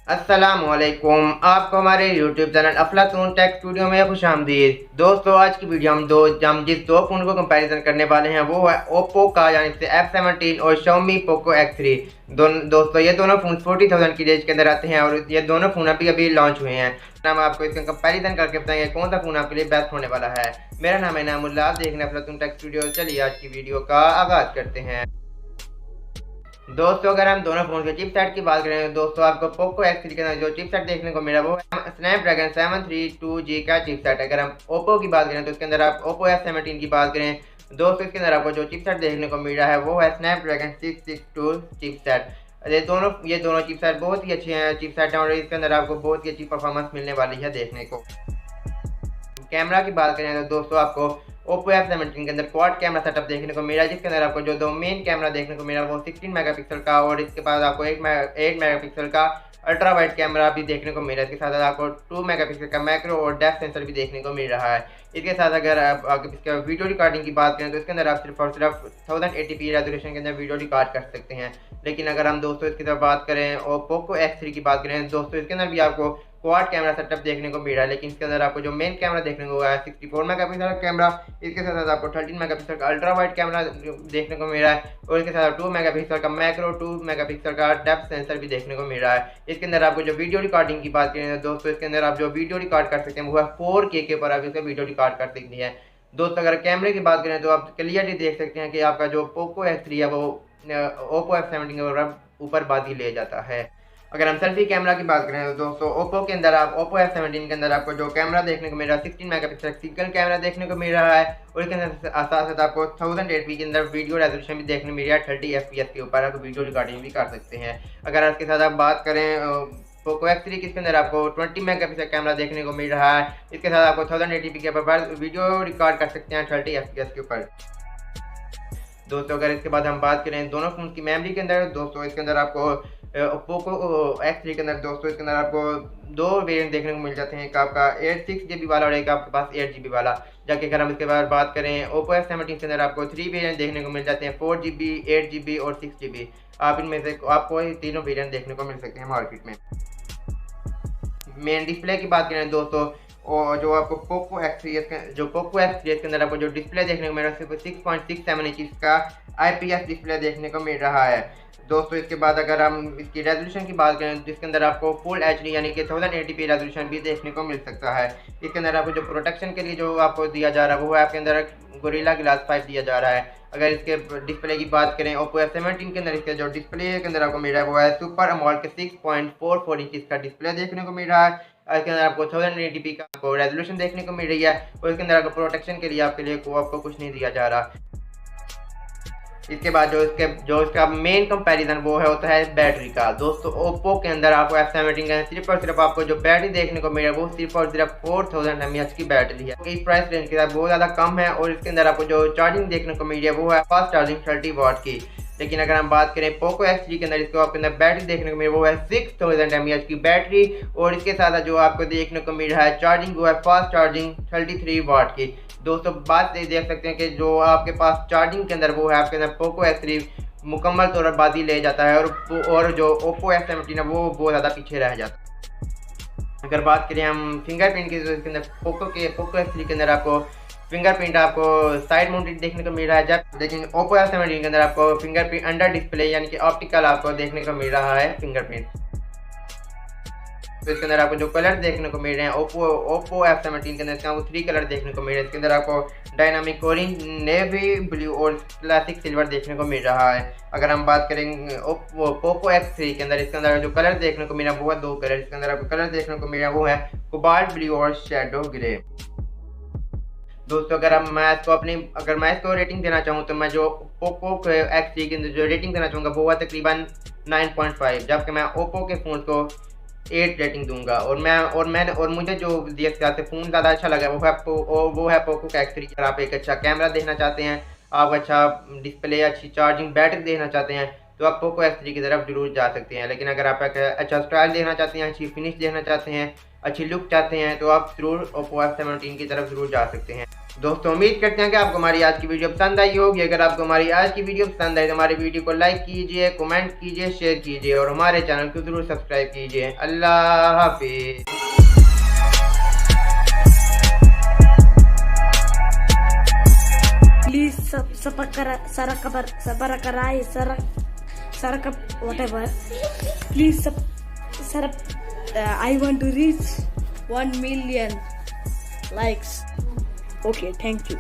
अस्सलामुअलैकुम, आपको हमारे YouTube चैनल अफलातून टेक स्टूडियो में खुशामदीद। दोस्तों, आज की वीडियो हम जिस दो फ़ोन को कंपैरिजन करने वाले हैं वो है ओप्पो का यानी से F17 और Xiaomi पोको X3। दोस्तों, ये दोनों फ़ोन 40,000 की रेंज के अंदर आते हैं और ये दोनों फ़ोन अभी अभी लॉन्च हुए हैं। हम आपको इसका कंपैरिजन करके बताएंगे कौन सा फ़ोन आपके लिए बेस्ट होने वाला है। मेरा नाम है नामुल्ला, आप देख रहे हैं अफलातून टेक स्टूडियो। चलिए आज की वीडियो का आगाज़ करते हैं। दोस्तों, अगर हम दोनों फोन के चिपसेट की बात करें तो दोस्तों आपको पोको X3 के अंदर जो चिपसेट देखने को मिला वो स्नैपड्रैगन 732G का चिपसेट है। अगर हम ओप्पो की बात करें तो इसके अंदर आप ओप्पो F17 की बात करें दोस्तों, इसके अंदर आपको जो चिपसेट देखने को मिल रहा है वो है स्नैपड्रैगन 662 चिपसेट। ये दोनों चिपसेट बहुत ही अच्छे हैं चिपसेट हैं और इसके अंदर आपको बहुत ही अच्छी परफॉर्मेंस मिलने वाली है देखने को। कैमरा की बात करें तो दोस्तों आपको ओप्पो F17 के अंदर क्वाड कैमरा सेटअप देखने को मिला, जिसके अंदर आपको जो दो मेन कैमरा देखने को मिला वो 16 मेगापिक्सल का और इसके बाद आपको 8 मेगापिक्सल का अल्ट्रा वाइड कैमरा भी देखने को मिला। इसके साथ आपको 2 मेगापिक्सल का मैक्रो और डेप्थ सेंसर भी देखने को मिल रहा है। इसके साथ अगर आप इसका वीडियो रिकॉर्डिंग की बात करें तो इसके अंदर आप सिर्फ और सिर्फ 1080p रेजोल्यूशन के अंदर वीडियो रिकॉर्ड कर सकते हैं। लेकिन अगर हम दोस्तों इसकी तरफ बात करें और पोको X3 की बात करें दोस्तों, इसके अंदर भी आपको क्वाड कैमरा सेटअप देखने को मिल रहा है, लेकिन इसके अंदर आपको जो मेन कैमरा देखने को है 64 मेगापिक्सल का कैमरा, इसके साथ आपको 13 मेगापिक्सल का अल्ट्रा वाइड कैमरा देखने को मिल रहा है और इसके साथ 2 मेगापिक्सल का मैक्रो 2 मेगापिक्सल का डेप्थ सेंसर भी देखने को मिल रहा है। इसके अंदर आपको जो वीडियो रिकॉर्डिंग की बात करें दोस्तों, इसके अंदर आप जो वीडियो रिकॉर्ड कर सकते हैं वो है 4K के ऊपर आप इसका वीडियो रिकॉर्ड कर सकते हैं। दोस्तों, अगर कैमरे की बात करें तो आप क्लियरली देख सकते हैं कि आपका जो पोको X3 है वो ओप्पो F17 के ऊपर बाजी ले जाता है। अगर हम सेल्फी कैमरा की बात करें तो दोस्तों ओप्पो ओप्पो F17 के अंदर आपको जो कैमरा देखने को मिल रहा है 16 मेगापिक्सल सिंगल कैमरा देखने को मिल रहा है और इसके अंदर साथ साथ आपको 1080p के अंदर वीडियो रेजोल्यूशन भी देखने को मिल रहा है। 30 FPS के ऊपर आप वीडियो रिकॉर्डिंग भी कर सकते हैं। अगर इसके साथ आप बात करें पोको X3 के अंदर आपको 20 मेगापिक्सल कैमरा देखने को मिल रहा है। इसके साथ आपको 1080p के ऊपर वीडियो रिकॉर्ड कर सकते हैं 30 FPS के ऊपर। दोस्तों, अगर इसके बाद हम बात करें दोनों फोन की मेमोरी के अंदर दोस्तों, इसके अंदर आपको पोको X3 के अंदर दोस्तों इसके अंदर आपको दो वेरिएंट देखने को मिल जाते हैं, एक आपका 6GB वाला और एक आपके पास 8GB वाला। जाके अगर हम इसके बाद बात करें ओप्पो F17 के अंदर आपको 3 वेरिएंट देखने को मिल जाते हैं, 4GB, 8GB और 6GB। आप इनमें से आपको तीनों वेरिएंट देखने को मिल सकते हैं मार्केट में। मेन डिस्प्ले की बात करें दोस्तों, और जो आपको पोको X3 के अंदर आपको जो डिस्प्ले देखने को मिल रहा है सिर्फ 6.67 इंच का IPS डिस्प्ले देखने को मिल रहा है। दोस्तों, इसके बाद अगर हम इसकी रेजोल्यूशन की बात करें तो इसके अंदर आपको फुल HD यानी कि 1080p रेजोल्यूशन भी देखने को मिल सकता है। इसके अंदर आपको जो प्रोटेक्शन के लिए जो आपको दिया जा रहा है वो आपके अंदर गोरिल्ला ग्लास 5 दिया जा रहा है। अगर इसके डिस्प्ले की बात करें ओप्पो F17 के अंदर इसके जो डिस्प्ले के अंदर आपको मिल रहा है वो है सुपर अमोलेड के 6.44 इंच का डिस्प्ले देखने को मिल रहा है। इसके अंदर आपको 1080p का आपको रेजोल्यूशन देखने को मिल रही है और इसके अंदर आपको प्रोटेक्शन के लिए आपको कुछ नहीं दिया जा रहा। इसके बाद जो इसका मेन कंपैरिजन वो है होता है बैटरी का। दोस्तों, ओप्पो के अंदर आपको F17 के सिर्फ और सिर्फ आपको जो बैटरी देखने को मिल रहा है वो सिर्फ और सिर्फ 4000 mAh की बैटरी है। इस प्राइस रेंज के साथ बहुत ज़्यादा कम है और इसके अंदर आपको जो चार्जिंग देखने को मिल रही है वो है फास्ट चार्जिंग 30 वाट की। लेकिन अगर हम बात करें पोको X3 के अंदर इसको आपके अंदर बैटरी देखने को मिल रही है वो है 6000 mAh की बैटरी और इसके साथ जो आपको देखने को मिल रहा है चार्जिंग वो है फास्ट चार्जिंग 33 वाट की। दोस्तों, बात देख सकते हैं कि जो आपके पास चार्जिंग के अंदर वो है आपके अंदर पोको X3 मुकम्मल तौर पर बाजी ले जाता है और जो ओप्पो F17 है वो बहुत ज़्यादा पीछे रह जाता है। अगर बात करें हम फिंगरप्रिंट की तो इसके अंदर पोको X3 के अंदर आपको फिंगरप्रिंट आपको साइड माउंटेड देखने को मिल रहा है, जब लेकिन ओप्पो F17 के अंदर आपको फिंगरप्रिंट अंडर डिस्प्ले यानी कि ऑप्टिकल आपको देखने को मिल रहा है फिंगरप्रिंट। तो इसके अंदर आपको जो कलर देखने को मिल रहे हैं ओप्पो F17 के अंदर इसका 3 कलर देखने को मिल रहे हैं। इसके अंदर आपको डायनामिक ऑरेंज, नेवी ब्लू और क्लासिक सिल्वर देखने को मिल रहा है। अगर हम बात करें पोको X3 के अंदर इसके अंदर जो कलर देखने को मिल रहा है वो है 2 कलर। इसके अंदर आपको कलर देखने को मिल रहा है वो है कोबाल्ट ब्लू और शैडो ग्रे। दोस्तों, अगर मैं इसको रेटिंग देना चाहूँ तो मैं जो पोको X3 के अंदर जो रेटिंग देना चाहूँगा वो है तकरीबन 9.5, जबकि मैं ओप्पो के फ़ोन को 8 रेटिंग दूंगा। और मुझे जो फ़ोन ज़्यादा अच्छा लगा वो है पोको X3। अगर आप एक अच्छा कैमरा देखना चाहते हैं, आप अच्छा डिस्प्ले, अच्छी चार्जिंग बैटरी देखना चाहते हैं तो आप पोको X3 की तरफ जरूर जा सकते हैं। लेकिन अगर आप एक अच्छा स्टाइल देखना चाहते हैं, अच्छी फिनिश देखना चाहते हैं, अच्छी लुक चाहते हैं तो आप ज़रूर ओप्पो F17 की तरफ ज़रूर जा सकते हैं। दोस्तों उम्मीद करते हैं कि आपको हमारी आज की वीडियो पसंद आई होगी। अगर आपको हमारी आज की वीडियो पसंद आई तो हमारी वीडियो को लाइक कीजिए, कमेंट कीजिए, शेयर कीजिए और हमारे चैनल को जरूर सब्सक्राइब कीजिए। अल्लाह हाफिज। Please whatever. Please I want to reach 1 million likes. Okay, thank you.